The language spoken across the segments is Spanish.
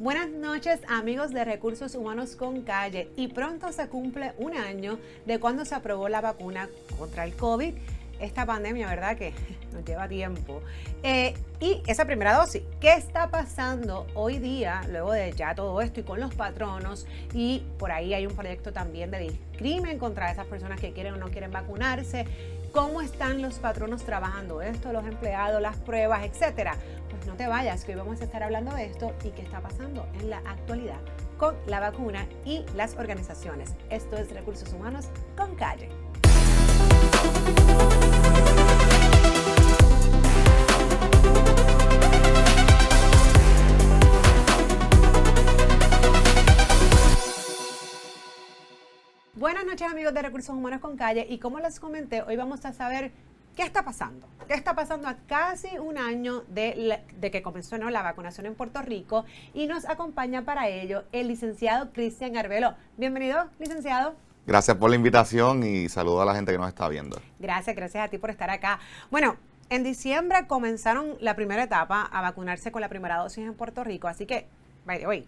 Buenas noches, amigos de Recursos Humanos con Calle, y pronto se cumple un año de cuando se aprobó la vacuna contra el COVID, esta pandemia, ¿verdad?, que nos lleva tiempo. Y esa primera dosis, ¿qué está pasando hoy día, luego de ya todo esto y con los patronos? Y por ahí hay un proyecto también de discrimen contra esas personas que quieren o no quieren vacunarse. ¿Cómo están los patronos trabajando esto, los empleados, las pruebas, etcétera? Pues no te vayas, que hoy vamos a estar hablando de esto y qué está pasando en la actualidad con la vacuna y las organizaciones. Esto es Recursos Humanos con Calle. Buenas noches, amigos de Recursos Humanos con Calle, y como les comenté, hoy vamos a saber qué está pasando. ¿Qué está pasando a casi un año de que comenzó, ¿no?, la vacunación en Puerto Rico? Y nos acompaña para ello el licenciado Cristian Arbelo. Bienvenido, licenciado. Gracias por la invitación y saludo a la gente que nos está viendo. Gracias a ti por estar acá. Bueno, en diciembre comenzaron la primera etapa a vacunarse con la primera dosis en Puerto Rico, así que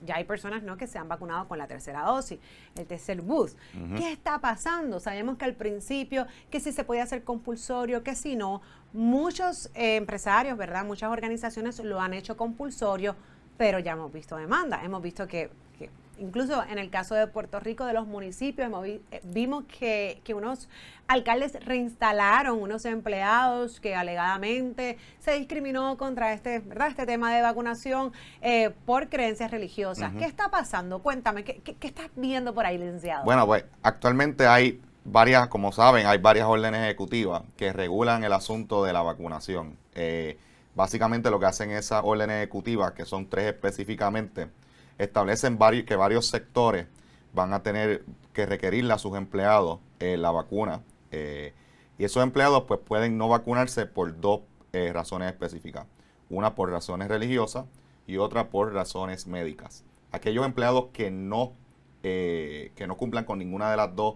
ya hay personas, ¿no?, que se han vacunado con la tercera dosis, el tercer boost. ¿Qué está pasando? Sabemos que al principio, que si se podía hacer compulsorio, que si no. Muchos empresarios, ¿verdad?, muchas organizaciones lo han hecho compulsorio, pero ya hemos visto demanda. Hemos visto que incluso en el caso de Puerto Rico, de los municipios, vimos que unos alcaldes reinstalaron unos empleados que alegadamente se discriminó contra este tema de vacunación por creencias religiosas. ¿Qué está pasando? Cuéntame, ¿qué estás viendo por ahí, licenciado? Bueno, pues actualmente hay varias, como saben, hay varias órdenes ejecutivas que regulan el asunto de la vacunación. Básicamente lo que hacen esas órdenes ejecutivas, que son 3 específicamente, establecen que varios sectores van a tener que requerirle a sus empleados la vacuna. Y esos empleados pues pueden no vacunarse por 2 razones específicas. Una por razones religiosas y otra por razones médicas. Aquellos empleados que no cumplan con ninguna de las 2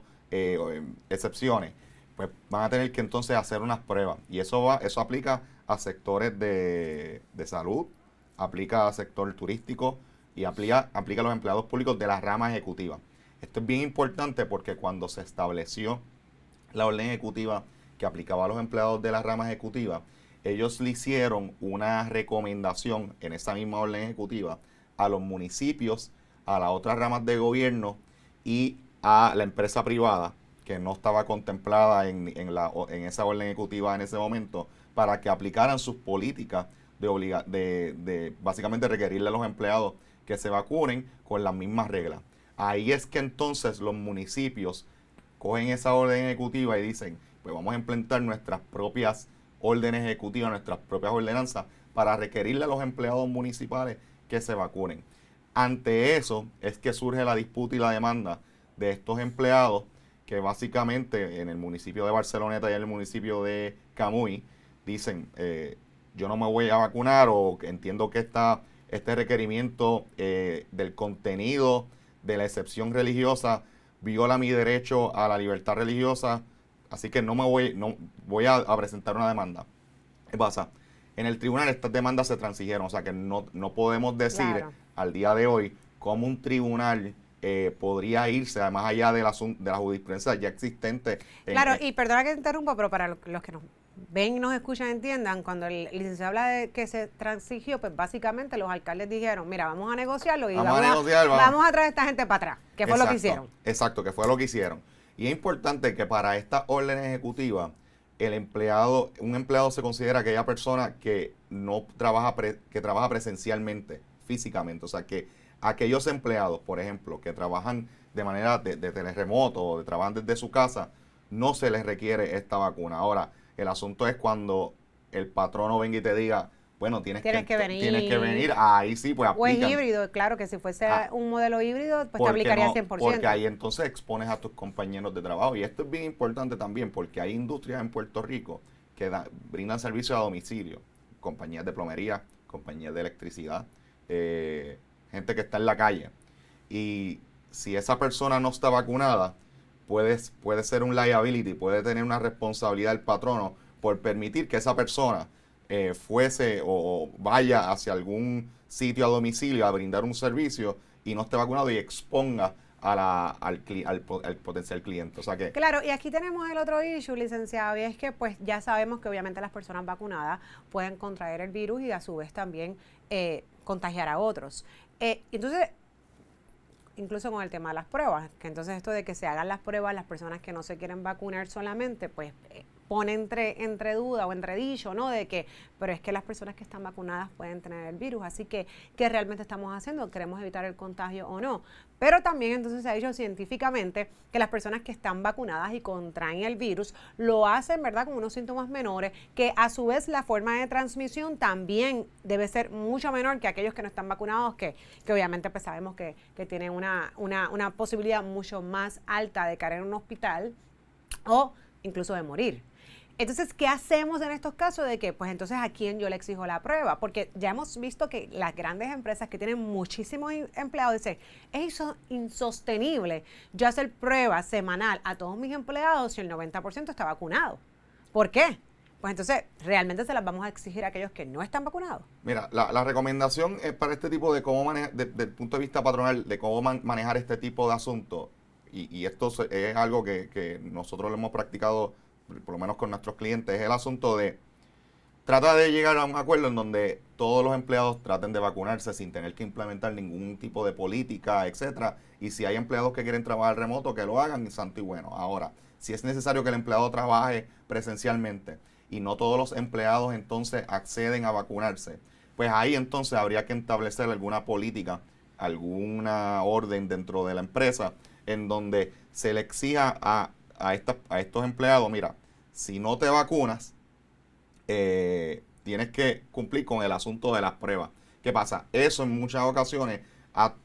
excepciones, pues van a tener que entonces hacer unas pruebas. Y eso aplica a sectores de salud, aplica a sector turístico, y aplica a los empleados públicos de la rama ejecutiva. Esto es bien importante porque cuando se estableció la orden ejecutiva que aplicaba a los empleados de la rama ejecutiva, ellos le hicieron una recomendación en esa misma orden ejecutiva a los municipios, a las otras ramas de gobierno y a la empresa privada, que no estaba contemplada en esa orden ejecutiva en ese momento, para que aplicaran sus políticas de básicamente requerirle a los empleados que se vacunen con las mismas reglas. Ahí es que entonces los municipios cogen esa orden ejecutiva y dicen, pues vamos a implementar nuestras propias órdenes ejecutivas, nuestras propias ordenanzas para requerirle a los empleados municipales que se vacunen. Ante eso es que surge la disputa y la demanda de estos empleados que básicamente en el municipio de Barceloneta y en el municipio de Camuy dicen, yo no me voy a vacunar, o entiendo que este requerimiento del contenido de la excepción religiosa viola mi derecho a la libertad religiosa, así que no voy a presentar una demanda. ¿Qué pasa? En el tribunal estas demandas se transigieron, o sea que no podemos decir al día de hoy cómo un tribunal podría irse más allá de la jurisprudencia ya existente. Y perdona que te interrumpa, pero para los que nos ven y nos escuchan, entiendan, cuando el licenciado habla de que se transigió, pues básicamente los alcaldes dijeron, mira, vamos a negociarlo y vamos a traer a esta gente para atrás, que fue lo que hicieron. Exacto, que fue lo que hicieron. Y es importante que para esta orden ejecutiva, un empleado se considera aquella persona que no trabaja, que trabaja presencialmente, físicamente. O sea, que aquellos empleados, por ejemplo, que trabajan de manera de teleremoto o trabajan desde su casa, no se les requiere esta vacuna. Ahora, el asunto es cuando el patrono venga y te diga, bueno, tienes que venir, ahí sí, pues aplican. O es híbrido, claro que si fuese un modelo híbrido, pues te aplicaría 100%. Porque ahí entonces expones a tus compañeros de trabajo. Y esto es bien importante también porque hay industrias en Puerto Rico que brindan servicio a domicilio. Compañías de plomería, compañías de electricidad, gente que está en la calle. Y si esa persona no está vacunada, puede ser un liability, puede tener una responsabilidad del patrono por permitir que esa persona fuese o vaya hacia algún sitio a domicilio a brindar un servicio y no esté vacunado y exponga al potencial cliente. O sea que Claro, y aquí tenemos el otro issue, licenciado, y es que pues ya sabemos que obviamente las personas vacunadas pueden contraer el virus y a su vez también contagiar a otros. Entonces, incluso con el tema de las pruebas, que entonces esto de que se hagan las pruebas, las personas que no se quieren vacunar solamente, pues pone entre duda o entredicho, ¿no? De que, pero es que las personas que están vacunadas pueden tener el virus, así que, ¿qué realmente estamos haciendo? ¿Queremos evitar el contagio o no? Pero también entonces se ha dicho científicamente que las personas que están vacunadas y contraen el virus lo hacen, ¿verdad?, con unos síntomas menores, que a su vez la forma de transmisión también debe ser mucho menor que aquellos que no están vacunados, que obviamente pues sabemos que tienen una posibilidad mucho más alta de caer en un hospital o incluso de morir. Entonces, ¿qué hacemos en estos casos de que, pues entonces, a quién yo le exijo la prueba? Porque ya hemos visto que las grandes empresas que tienen muchísimos empleados dicen, es insostenible yo hacer pruebas semanal a todos mis empleados si el 90% está vacunado. ¿Por qué? Pues entonces, ¿realmente se las vamos a exigir a aquellos que no están vacunados? mira, la recomendación es para este tipo de cómo manejar, desde el punto de vista patronal, de cómo manejar este tipo de asuntos, y esto es algo que nosotros lo hemos practicado, por lo menos con nuestros clientes, es el asunto de trata de llegar a un acuerdo en donde todos los empleados traten de vacunarse sin tener que implementar ningún tipo de política, etcétera. Y si hay empleados que quieren trabajar remoto, que lo hagan, y santo y bueno. Ahora, si es necesario que el empleado trabaje presencialmente y no todos los empleados entonces acceden a vacunarse, pues ahí entonces habría que establecer alguna política, alguna orden dentro de la empresa en donde se le exija a estos empleados, mira, si no te vacunas, tienes que cumplir con el asunto de las pruebas. ¿Qué pasa? Eso en muchas ocasiones ha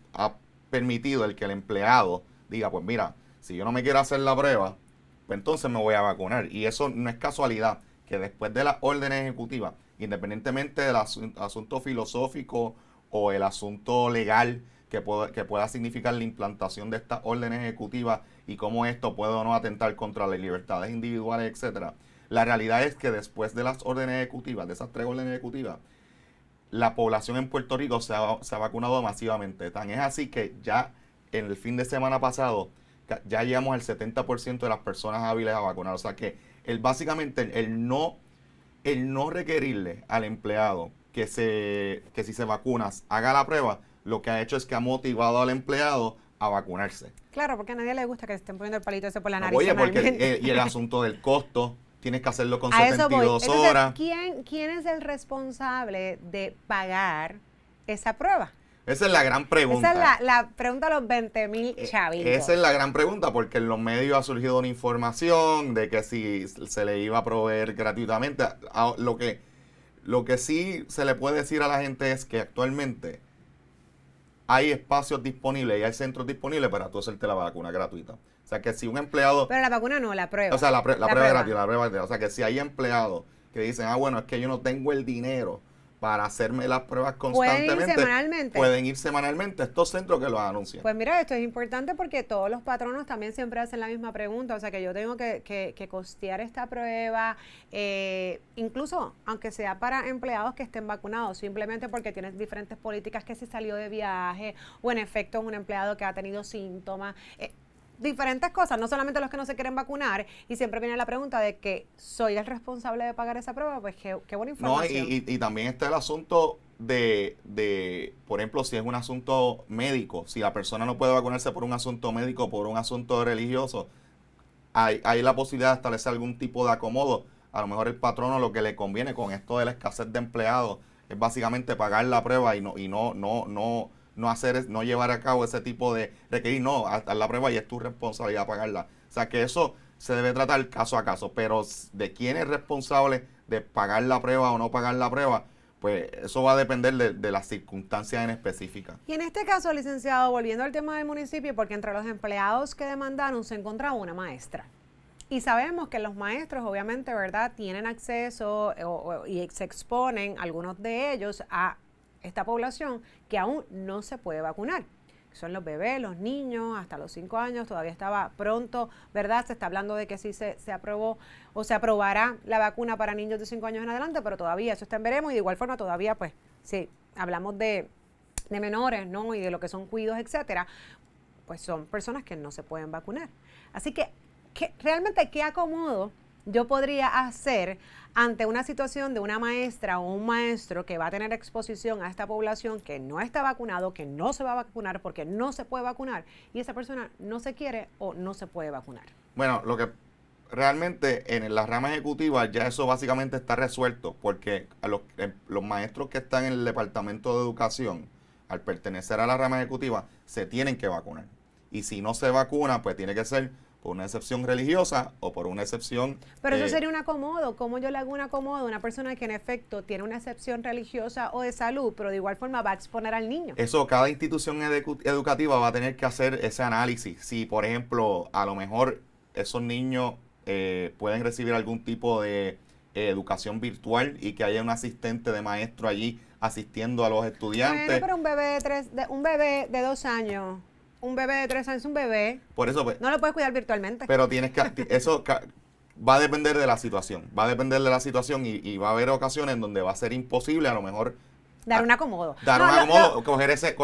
permitido el que el empleado diga, pues mira, si yo no me quiero hacer la prueba, pues entonces me voy a vacunar. Y eso no es casualidad, que después de las órdenes ejecutivas, independientemente del asunto filosófico o el asunto legal que pueda significar la implantación de estas órdenes ejecutivas y cómo esto puede o no atentar contra las libertades individuales, etcétera. La realidad es que después de las órdenes ejecutivas, de esas 3 órdenes ejecutivas, la población en Puerto Rico se ha vacunado masivamente. Tan es así que ya en el fin de semana pasado, ya llegamos al 70% de las personas hábiles a vacunar. O sea que básicamente el no requerirle al empleado que si se vacunas haga la prueba, lo que ha hecho es que ha motivado al empleado a vacunarse. Claro, porque a nadie le gusta que se estén poniendo el palito ese por la nariz. Oye, porque y el asunto del costo, tienes que hacerlo con A eso voy. 72 Entonces, horas. ¿quién es el responsable de pagar esa prueba? Esa es la gran pregunta. Esa es la pregunta de los 20,000 chavitos. Esa es la gran pregunta, porque en los medios ha surgido una información de que si se le iba a proveer gratuitamente. Lo que sí se le puede decir a la gente es que actualmente hay espacios disponibles y hay centros disponibles para tú hacerte la vacuna gratuita. O sea que si un empleado... Pero la vacuna no, la prueba. O sea, la prueba es gratuita, la prueba es gratuita. O sea que si hay empleados que dicen, bueno, es que yo no tengo el dinero para hacerme las pruebas constantemente. Pueden ir semanalmente a estos centros que los anuncian. Pues mira, esto es importante porque todos los patronos también siempre hacen la misma pregunta. O sea, que yo tengo que costear esta prueba, incluso aunque sea para empleados que estén vacunados, simplemente porque tienes diferentes políticas, que si salió de viaje o en efecto es un empleado que ha tenido síntomas. Diferentes cosas, no solamente los que no se quieren vacunar, y siempre viene la pregunta de que soy el responsable de pagar esa prueba. Pues qué buena información. No, y también está el asunto de, por ejemplo, si es un asunto médico, si la persona no puede vacunarse por un asunto médico, por un asunto religioso, hay la posibilidad de establecer algún tipo de acomodo. A lo mejor el patrono lo que le conviene con esto de la escasez de empleados es básicamente pagar la prueba y no llevar a cabo ese tipo de requerir, no, haz la prueba y es tu responsabilidad pagarla. O sea que eso se debe tratar caso a caso, pero de quién es responsable de pagar la prueba o no pagar la prueba, pues eso va a depender de las circunstancias en específica. Y en este caso, licenciado, volviendo al tema del municipio, porque entre los empleados que demandaron se encontraba una maestra. Y sabemos que los maestros, obviamente, ¿verdad?, tienen acceso y se exponen, algunos de ellos, a esta población que aún no se puede vacunar. son los bebés, los niños, hasta los 5 años, todavía estaba pronto, ¿verdad? Se está hablando de que sí se aprobó o se aprobará la vacuna para niños de 5 años en adelante, pero todavía eso está en veremos y de igual forma todavía, pues, sí, hablamos de menores, ¿no? Y de lo que son cuidos, etcétera, pues son personas que no se pueden vacunar. Así que realmente, ¿qué acomodo yo podría hacer ante una situación de una maestra o un maestro que va a tener exposición a esta población que no está vacunado, que no se va a vacunar porque no se puede vacunar y esa persona no se quiere o no se puede vacunar? Bueno, lo que realmente en la rama ejecutiva ya eso básicamente está resuelto porque a los maestros que están en el Departamento de Educación, al pertenecer a la rama ejecutiva, se tienen que vacunar. Y si no se vacuna, pues tiene que ser por una excepción religiosa o por una excepción... Pero eso sería un acomodo. ¿Cómo yo le hago un acomodo a una persona que en efecto tiene una excepción religiosa o de salud, pero de igual forma va a exponer al niño? Eso, cada institución educativa va a tener que hacer ese análisis. Si, por ejemplo, a lo mejor esos niños pueden recibir algún tipo de educación virtual y que haya un asistente de maestro allí asistiendo a los estudiantes. Bueno, pero un bebé de 2 años... Un bebé de 3 años, un bebé. Por eso, pues, no lo puedes cuidar virtualmente. Pero tienes que, eso va a depender de la situación. Va a depender de la situación y va a haber ocasiones en donde va a ser imposible a lo mejor dar un acomodo. Coger ese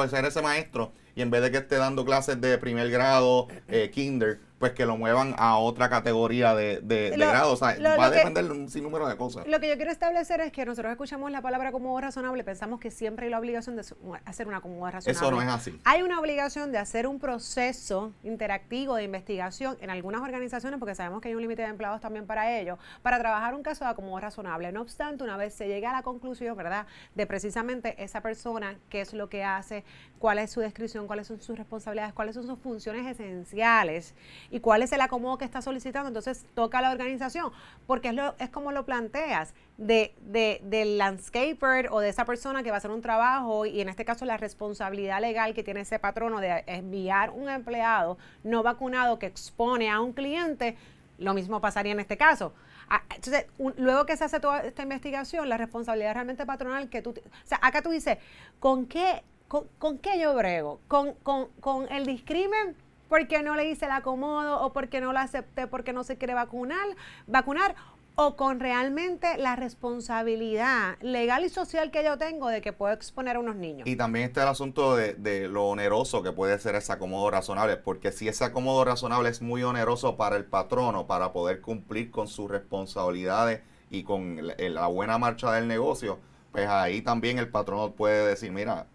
maestro y en vez de que esté dando clases de primer grado, kinder, pues que lo muevan a otra categoría de grado. O sea, va a depender de un sinnúmero de cosas. Lo que yo quiero establecer es que nosotros escuchamos la palabra acomodo razonable, pensamos que siempre hay la obligación de hacer un acomodo razonable. Eso no es así. Hay una obligación de hacer un proceso interactivo de investigación en algunas organizaciones, porque sabemos que hay un límite de empleados también para ello, para trabajar un caso de acomodo razonable. No obstante, una vez se llega a la conclusión, ¿verdad?, de precisamente esa persona, qué es lo que hace, cuál es su descripción, cuáles son sus responsabilidades, cuáles son sus funciones esenciales y cuál es el acomodo que está solicitando, entonces toca a la organización, porque es como lo planteas, del landscaper o de esa persona que va a hacer un trabajo y en este caso la responsabilidad legal que tiene ese patrono de enviar un empleado no vacunado que expone a un cliente, lo mismo pasaría en este caso. Entonces, luego que se hace toda esta investigación, la responsabilidad realmente patronal que o sea, acá tú dices, ¿con qué yo brego? ¿Con el discrimen? Porque no le hice el acomodo o porque no la acepté porque no se quiere vacunar, o con realmente la responsabilidad legal y social que yo tengo de que puedo exponer a unos niños. Y también está el asunto de lo oneroso que puede ser ese acomodo razonable, porque si ese acomodo razonable es muy oneroso para el patrono, para poder cumplir con sus responsabilidades y con la buena marcha del negocio, pues ahí también el patrono puede decir, mira,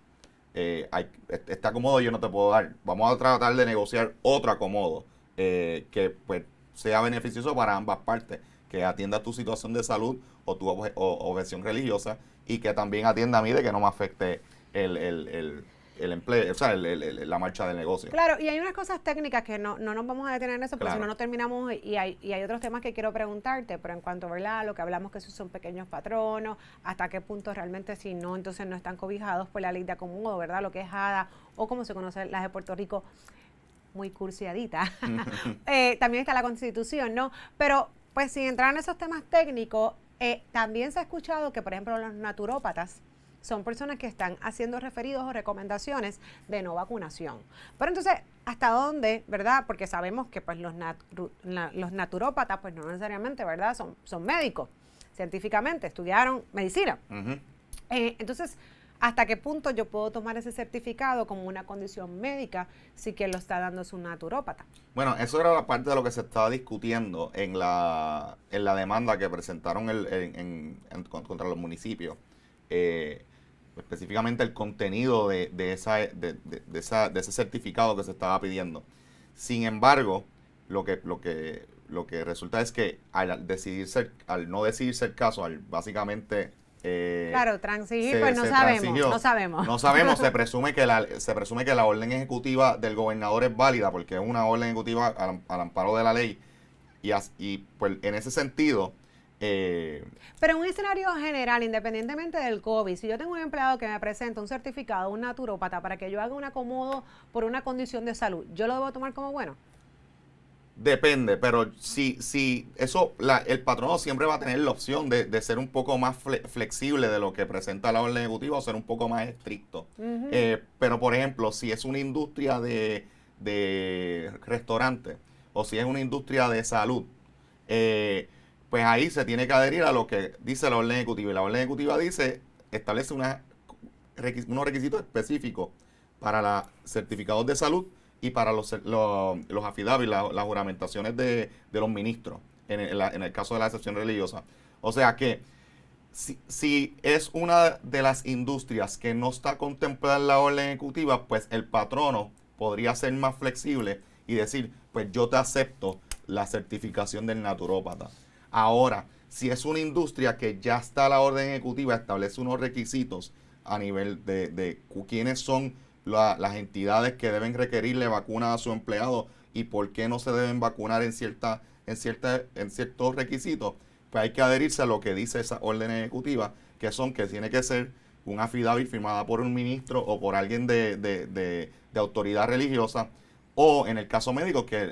este acomodo yo no te puedo dar, vamos a tratar de negociar otro acomodo que pues sea beneficioso para ambas partes, que atienda tu situación de salud o tu objeción religiosa y que también atienda a mí de que no me afecte el empleo, o sea, la marcha del negocio. Claro, y hay unas cosas técnicas que no nos vamos a detener en eso, porque si no, no terminamos y hay otros temas que quiero preguntarte, pero en cuanto, ¿verdad?, a lo que hablamos que esos son pequeños patronos, hasta qué punto realmente si no, entonces no están cobijados por la ley de acomodo, ¿verdad?, lo que es ADA, o como se conoce las de Puerto Rico, muy cursiadita. También está la Constitución, ¿no? Pero, pues, sin entrar en esos temas técnicos, también se ha escuchado que, por ejemplo, los naturópatas son personas que están haciendo referidos o recomendaciones de no vacunación. Pero entonces, ¿hasta dónde, verdad? Porque sabemos que pues los naturópatas, pues no necesariamente, ¿verdad? Son médicos, científicamente, estudiaron medicina. Uh-huh. Entonces, ¿hasta qué punto yo puedo tomar ese certificado como una condición médica si quien lo está dando es un naturópata? Bueno, eso era la parte de lo que se estaba discutiendo en la demanda que presentaron contra los municipios. Específicamente el contenido de ese certificado que se estaba pidiendo. Sin embargo, lo que resulta es que al no decidir ser caso, al básicamente claro, transigir, pues no sabemos. Se presume que la orden ejecutiva del gobernador es válida porque es una orden ejecutiva al amparo de la ley y pues en ese sentido. Pero en un escenario general, independientemente del COVID, si yo tengo un empleado que me presenta un certificado, un naturópata, para que yo haga un acomodo por una condición de salud, ¿yo lo debo tomar como bueno? Depende, pero si eso, el patrono siempre va a tener la opción de ser un poco más flexible de lo que presenta la orden ejecutiva o ser un poco más estricto. Pero, por ejemplo, si es una industria de restaurantes o si es una industria de salud, pues ahí se tiene que adherir a lo que dice la orden ejecutiva. Y la orden ejecutiva establece unos requisitos específicos para los certificados de salud y para los affidavits, las juramentaciones de los ministros, en el caso de la excepción religiosa. O sea que si es una de las industrias que no está contemplada en la orden ejecutiva, pues el patrono podría ser más flexible y decir, pues yo te acepto la certificación del naturópata. Ahora, si es una industria que ya está la orden ejecutiva, establece unos requisitos a nivel de quiénes son las entidades que deben requerirle vacunas a su empleado y por qué no se deben vacunar en ciertos requisitos, pues hay que adherirse a lo que dice esa orden ejecutiva, que tiene que ser un affidavit firmada por un ministro o por alguien de autoridad religiosa, o en el caso médico, que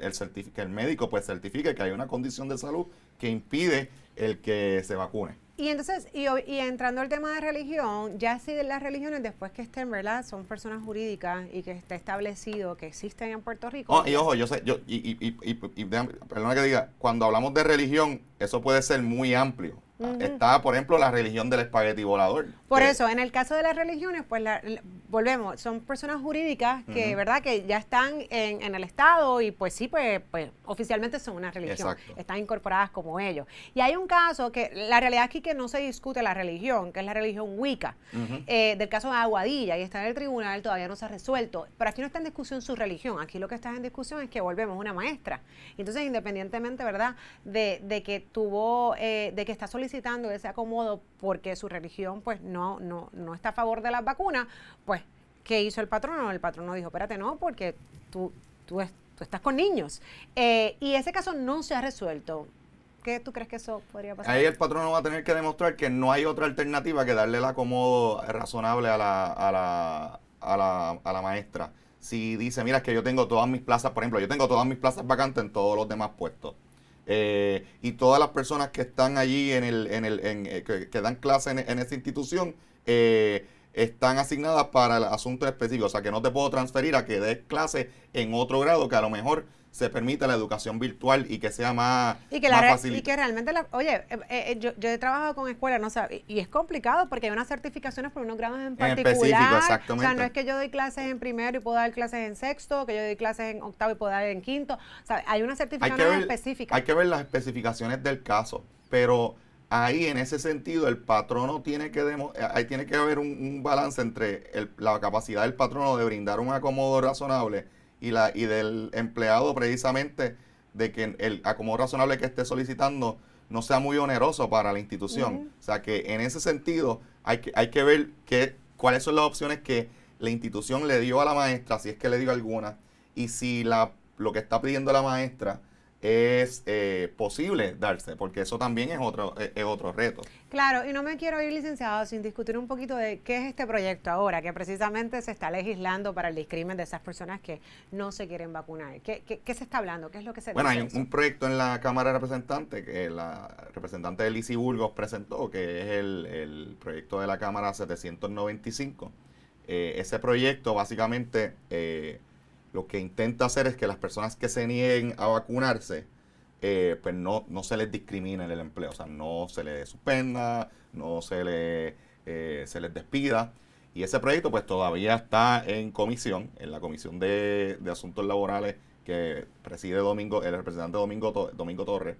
el médico pues certifique que hay una condición de salud que impide el que se vacune. Y entonces, y entrando al tema de religión, ya si las religiones después que estén, ¿verdad? Son personas jurídicas y que esté establecido que existen en Puerto Rico. Oh, y ojo, yo sé, perdona que diga, cuando hablamos de religión, eso puede ser muy amplio. Está, por ejemplo, la religión del espagueti volador. Por eso, en el caso de las religiones, pues volvemos, son personas jurídicas que, ¿verdad?, que ya están en el Estado y pues sí, pues oficialmente son una religión. Exacto. Están incorporadas como ellos. Y hay un caso que, la realidad aquí que no se discute la religión, que es la religión Wicca, del caso de Aguadilla, y está en el tribunal, todavía no se ha resuelto. Pero aquí no está en discusión su religión, aquí lo que está en discusión es que volvemos una maestra. Entonces, independientemente, ¿verdad?, de que de que está solicitando ese acomodo porque su religión pues no está a favor de las vacunas, pues ¿qué hizo el patrono? El patrono dijo, espérate, no, porque tú estás con niños. Y ese caso no se ha resuelto. ¿Qué tú crees que eso podría pasar? Ahí el patrono va a tener que demostrar que no hay otra alternativa que darle el acomodo razonable a la maestra. Si dice, mira, es que yo tengo todas mis plazas, por ejemplo, yo tengo todas mis plazas vacantes en todos los demás puestos. Y todas las personas que están allí que dan clases en esa institución están asignadas para el asunto específico. O sea, que no te puedo transferir a que des clases en otro grado que a lo mejor se permita la educación virtual y que sea más fácil. Y que realmente, yo he trabajado con escuelas, ¿no? O sea, y es complicado porque hay unas certificaciones por unos grados en particular. Específico, exactamente. O sea, no es que yo doy clases en primero y puedo dar clases en sexto, que yo doy clases en octavo y puedo dar en quinto. O sea, hay unas certificaciones específicas. Hay que ver las especificaciones del caso, pero ahí en ese sentido el patrono tiene que haber un balance entre la capacidad del patrono de brindar un acomodo razonable y del empleado precisamente de que el acomodo razonable que esté solicitando no sea muy oneroso para la institución. O sea que en ese sentido hay que ver cuáles son las opciones que la institución le dio a la maestra, si es que le dio alguna, y si lo que está pidiendo la maestra es posible darse, porque eso también es otro reto. Claro, y no me quiero ir, licenciado, sin discutir un poquito de qué es este proyecto ahora, que precisamente se está legislando para el discrimen de esas personas que no se quieren vacunar. ¿Qué se está hablando? ¿Qué es lo que se dice? Bueno, hay un proyecto en la Cámara de Representantes que la representante de Lizy Burgos presentó, que es el proyecto de la Cámara 795. Ese proyecto básicamente lo que intenta hacer es que las personas que se nieguen a vacunarse, pues no se les discrimine en el empleo, o sea, no se les suspenda, no se les despida. Y ese proyecto pues todavía está en la Comisión de Asuntos Laborales que preside el representante Domingo Torres.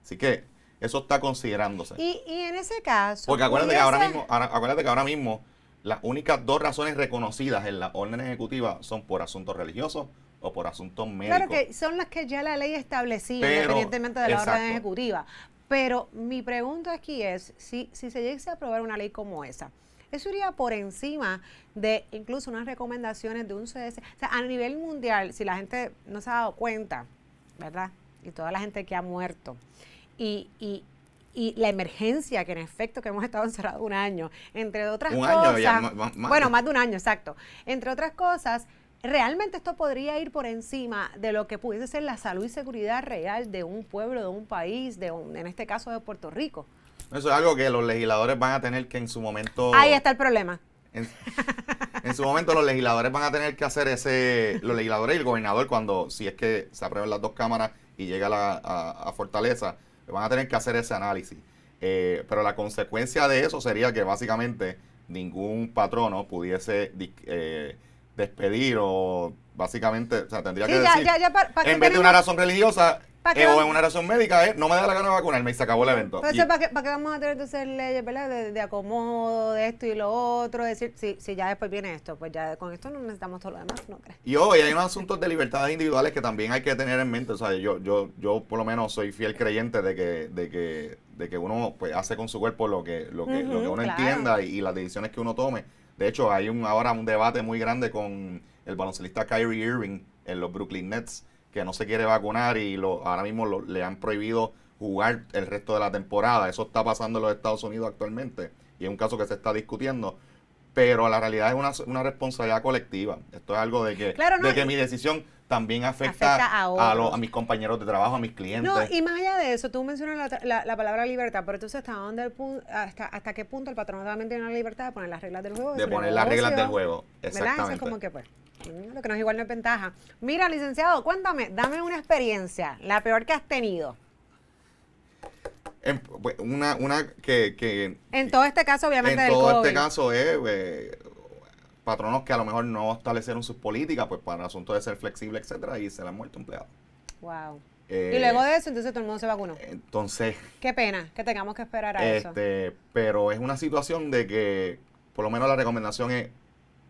Así que eso está considerándose. Y en ese caso... Porque acuérdate que ahora mismo las únicas dos razones reconocidas en la orden ejecutiva son por asuntos religiosos o por asuntos médicos. Claro que son las que ya la ley establecía, independientemente de la orden ejecutiva. Pero mi pregunta aquí es, si se llegase a aprobar una ley como esa, ¿eso iría por encima de incluso unas recomendaciones de un CDC? O sea, a nivel mundial, si la gente no se ha dado cuenta, ¿verdad? Y toda la gente que ha muerto, y la emergencia que en efecto que hemos estado encerrados un año, entre otras cosas, año ya, bueno, más de un año, exacto, entre otras cosas, realmente esto podría ir por encima de lo que pudiese ser la salud y seguridad real de un pueblo, de un país, en este caso de Puerto Rico. Eso es algo que los legisladores van a tener que en su momento... Ahí está el problema. En su momento los legisladores van a tener que hacer los legisladores y el gobernador, si es que se aprueban las dos cámaras y llega a Fortaleza, van a tener que hacer ese análisis. Pero la consecuencia de eso sería que básicamente ningún patrono pudiese despedir o básicamente, o sea, tendría que decir, en vez de una razón religiosa o en una razón médica, no me da la gana de vacunarme y se acabó el evento. Entonces, ¿para qué vamos a tener que hacer leyes, ¿verdad? De acomodo, de esto y lo otro, decir, si ya después viene esto, pues ya con esto no necesitamos todo lo demás, ¿no crees? Y hoy hay unos asuntos de libertades individuales que también hay que tener en mente. O sea, yo por lo menos soy fiel creyente de que uno pues hace con su cuerpo lo que uno claro. entienda y las decisiones que uno tome. De hecho, hay ahora un debate muy grande con el baloncelista Kyrie Irving en los Brooklyn Nets, que no se quiere vacunar y ahora mismo le han prohibido jugar el resto de la temporada. Eso está pasando en los Estados Unidos actualmente y es un caso que se está discutiendo. Pero la realidad es una responsabilidad colectiva. Esto es algo de que mi decisión también afecta a mis compañeros de trabajo, a mis clientes. No, y más allá de eso, tú mencionas la palabra libertad, pero entonces hasta qué punto el patrón también tiene la libertad de poner las reglas del juego. De poner las reglas del juego, exactamente. ¿Verdad? Eso es como que pues, lo que no es igual no es ventaja. Mira, licenciado, cuéntame, dame una experiencia, la peor que has tenido. Una que en todo este caso, obviamente, en del todo COVID. este caso es patronos que a lo mejor no establecieron sus políticas, pues para el asunto de ser flexible, etcétera, y se le han muerto empleados. Wow. Y luego de eso, entonces todo el mundo se vacunó. Entonces. Qué pena que tengamos que esperar a eso. Pero es una situación de que, por lo menos la recomendación es,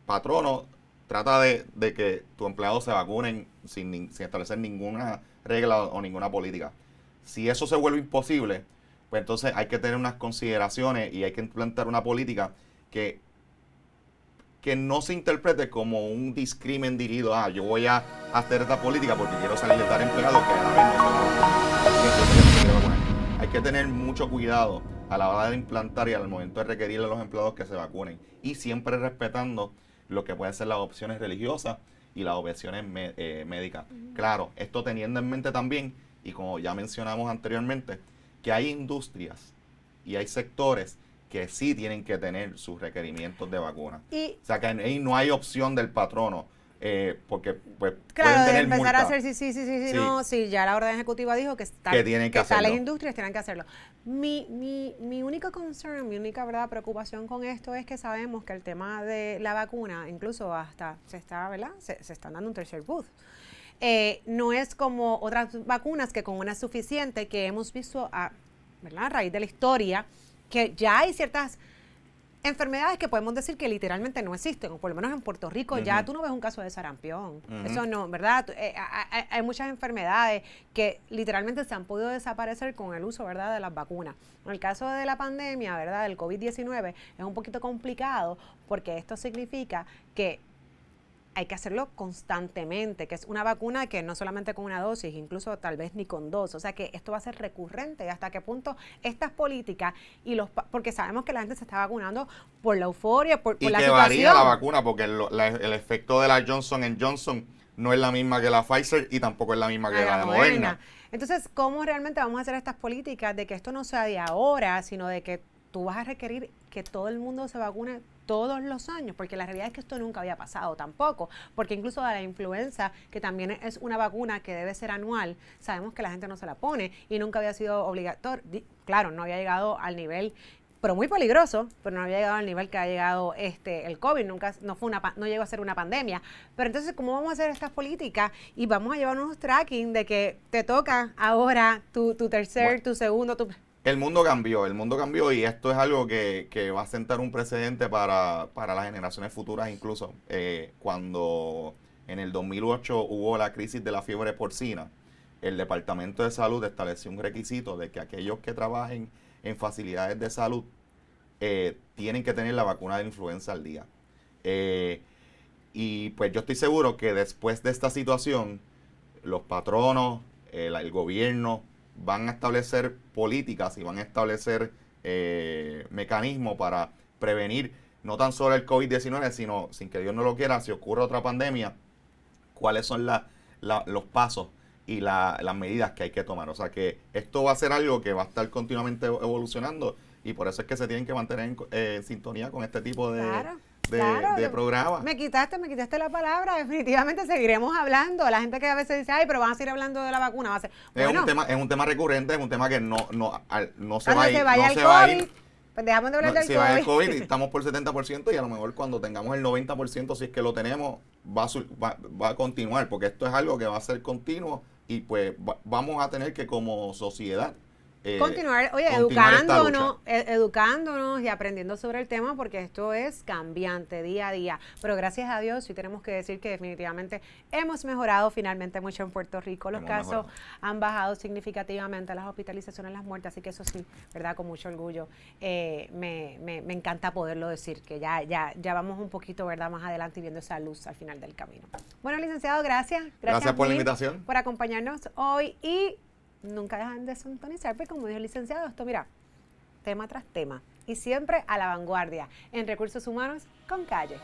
patrono, trata de que tus empleados se vacunen sin establecer ninguna regla o ninguna política. Si eso se vuelve imposible, pues entonces hay que tener unas consideraciones y hay que implantar una política que no se interprete como un discrimen dirigido yo voy a hacer esta política porque quiero salir de tal empleado que a la vez no se vacunar. Hay que tener mucho cuidado a la hora de implantar y al momento de requerirle a los empleados que se vacunen y siempre respetando lo que pueden ser las opciones religiosas y las opciones médicas. Claro, esto teniendo en mente también, y como ya mencionamos anteriormente, que hay industrias y hay sectores que sí tienen que tener sus requerimientos de vacuna. O sea, que ahí no hay opción del patrono, porque pues claro, pueden tener de empezar multa. a hacer sí, no, sí, ya la orden ejecutiva dijo que tales industrias tienen que hacerlo. Mi único concern, mi única preocupación con esto es que sabemos que el tema de la vacuna, incluso hasta se está dando un tercer boost. No es como otras vacunas que con una es suficiente, que hemos visto a raíz de la historia, que ya hay ciertas enfermedades que podemos decir que literalmente no existen, o por lo menos en Puerto Rico ya tú no ves un caso de sarampión. Eso no, ¿verdad? Hay muchas enfermedades que literalmente se han podido desaparecer con el uso, ¿verdad?, de las vacunas. En el caso de la pandemia, ¿verdad?, del COVID-19, es un poquito complicado porque esto significa que hay que hacerlo constantemente, que es una vacuna que no solamente con una dosis, incluso tal vez ni con dos, o sea que esto va a ser recurrente. ¿Hasta qué punto estas políticas porque sabemos que la gente se está vacunando por la euforia, por la situación? Y que varía la vacuna, porque el efecto de la Johnson & Johnson no es la misma que la Pfizer y tampoco es la misma que la de Moderna. Entonces, ¿cómo realmente vamos a hacer estas políticas de que esto no sea de ahora, sino de que tú vas a requerir que todo el mundo se vacune todos los años? Porque la realidad es que esto nunca había pasado tampoco, porque incluso de la influenza, que también es una vacuna que debe ser anual, sabemos que la gente no se la pone y nunca había sido obligatorio. Claro, no había llegado al nivel, pero muy peligroso, pero no había llegado al nivel que ha llegado el COVID, no llegó a ser una pandemia. Pero entonces, ¿cómo vamos a hacer estas políticas? Y vamos a llevar unos tracking de que te toca ahora tu tercer, tu segundo, El mundo cambió y esto es algo que va a sentar un precedente para las generaciones futuras incluso. Cuando en el 2008 hubo la crisis de la fiebre porcina, el Departamento de Salud estableció un requisito de que aquellos que trabajen en facilidades de salud tienen que tener la vacuna de influenza al día. Y pues yo estoy seguro que después de esta situación, los patronos, el gobierno, van a establecer políticas y van a establecer mecanismos para prevenir no tan solo el COVID-19, sino, sin que Dios no lo quiera, si ocurre otra pandemia, cuáles son los pasos y las medidas que hay que tomar. O sea que esto va a ser algo que va a estar continuamente evolucionando y por eso es que se tienen que mantener en sintonía con este tipo de, de programas. Me quitaste la palabra. Definitivamente seguiremos hablando. La gente que a veces dice, ay, pero van a seguir hablando de la vacuna. Va a ser, bueno, es un tema recurrente, es un tema que no se cuando va a ir. se vaya No el se va a COVID, ir. pues dejamos de hablar del Si va el COVID. COVID, estamos por 70% y a lo mejor cuando tengamos el 90%, si es que lo tenemos, va a continuar, porque esto es algo que va a ser continuo y pues vamos a tener que como sociedad Continuar, oye, continuar esta lucha. educándonos y aprendiendo sobre el tema porque esto es cambiante día a día. Pero gracias a Dios sí tenemos que decir que definitivamente hemos mejorado finalmente mucho en Puerto Rico. Los casos han bajado significativamente, las hospitalizaciones, las muertes, así que eso sí, ¿verdad? Con mucho orgullo. Me encanta poderlo decir, que ya vamos un poquito, ¿verdad? Más adelante y viendo esa luz al final del camino. Bueno, licenciado, gracias. Gracias por la invitación. Por acompañarnos hoy y nunca dejan de sintonizar, porque como dijo el licenciado, esto mira, tema tras tema y siempre a la vanguardia en recursos humanos con Calle.